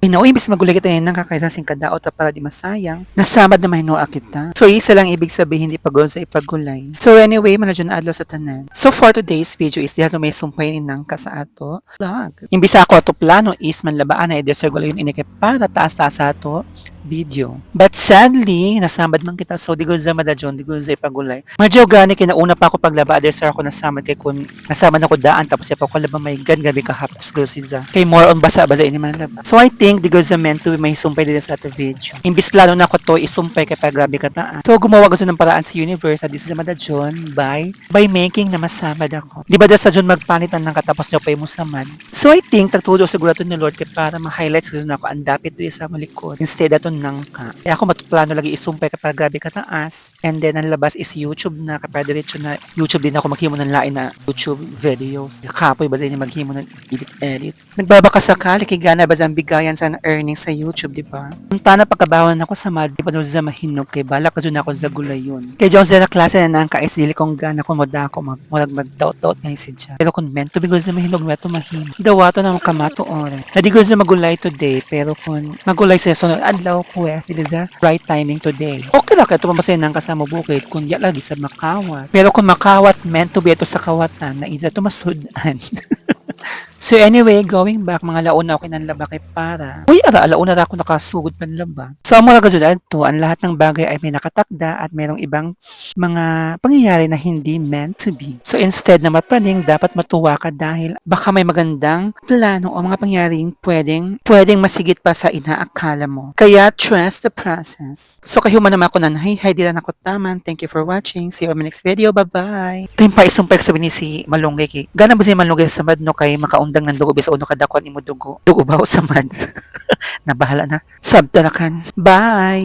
Ino, imbis magulit kita nang kakairasing kadaot para di masayang, nasamad na mahinoa kita. So, isa lang ibig sabihin hindi pagod sa ipagulay. So, anyway, manadyon adlaw sa tanan. So, for today's video is diha may sumpay ni nang sa ato vlog. Imbis ako ato plano is manlabaan na i-desert wala yun inikip para taas-taas sa ato video. But sadly, nasamad man kita. So, di ko sa madadyon, di ko sa ipagulay. Medyo gani, kinauna pa ako paglaba, desert ako nasamad kay kun nasamad ako daan, tapos siya pa ko laba may gan gabi ka haptos ko siya. Kay more on basa-basa ini man laba. So, I think, di ko sa meant to may sumpay din sa ato video. Imbis plano na ko to, isumpay kay pa grabe ka taan. So, gumawa ko ng paraan sa universe, at this is sa madadyon, by making na masamad ako. Di ba sa dyan magpanitan ng katapos niyo pa yung musamad? So, I think, tagtudo siguro ito ni Lord kay para ma-highlights ko na ako ang dapit din sa malikod. Instead, ato nang ka. Kaya ako matuplano lagi isumpay kapag grabe kataas. And then, ang labas is YouTube na. Kapag diretso na YouTube din ako maghimo ng lain na YouTube videos. Kapoy ba sa inyo maghimo ng edit. Nagbabaka sakali kay gana ba ang bigayan sa earnings sa YouTube, di ba? Punta na pagkabawan ako sa mad, di pa doon sa mahinog kay balak ko ako sa gulayon. Kaya dyan sa klase na nang kaisili kong gana ko moda ako mag-doubt nga si Diyan. Pero kung meant to be sa mahinog meto mahinog. Dawato na kamato ore. Nadi ko sa magulay today pero kung magulay sa sunod adlaw ko sila sa right timing today. Okay lang kaya tumamasay ng kasama bukid kung di lagi sa makawat. Pero kung makawat meant to be ito sa kawatan na isa tumasudan. So anyway, going back, mga launa ako kinanlaba kay para. Uy, alauna na ako nakasugod panlaba. So ang mga kasunod to, ang lahat ng bagay ay may nakatakda at mayroong ibang mga pangyayari na hindi meant to be. So instead na mapaning, dapat matuwa ka dahil baka may magandang plano o mga pangyayaring pwedeng masigit pa sa inaakala mo. Kaya trust the process. So kahuman naman ako nanay, di lang ako taman. Thank you for watching. See you on my next video. Bye-bye. Ito yung paisumpay sabi ni si Malunggay kay. Gana ba si Malunggay sa madno kay makaundang ng dugo bisa uno kadakwan imo dugo. Dugo ba o sa mad? Nabahala na. Sabtalakan. Bye!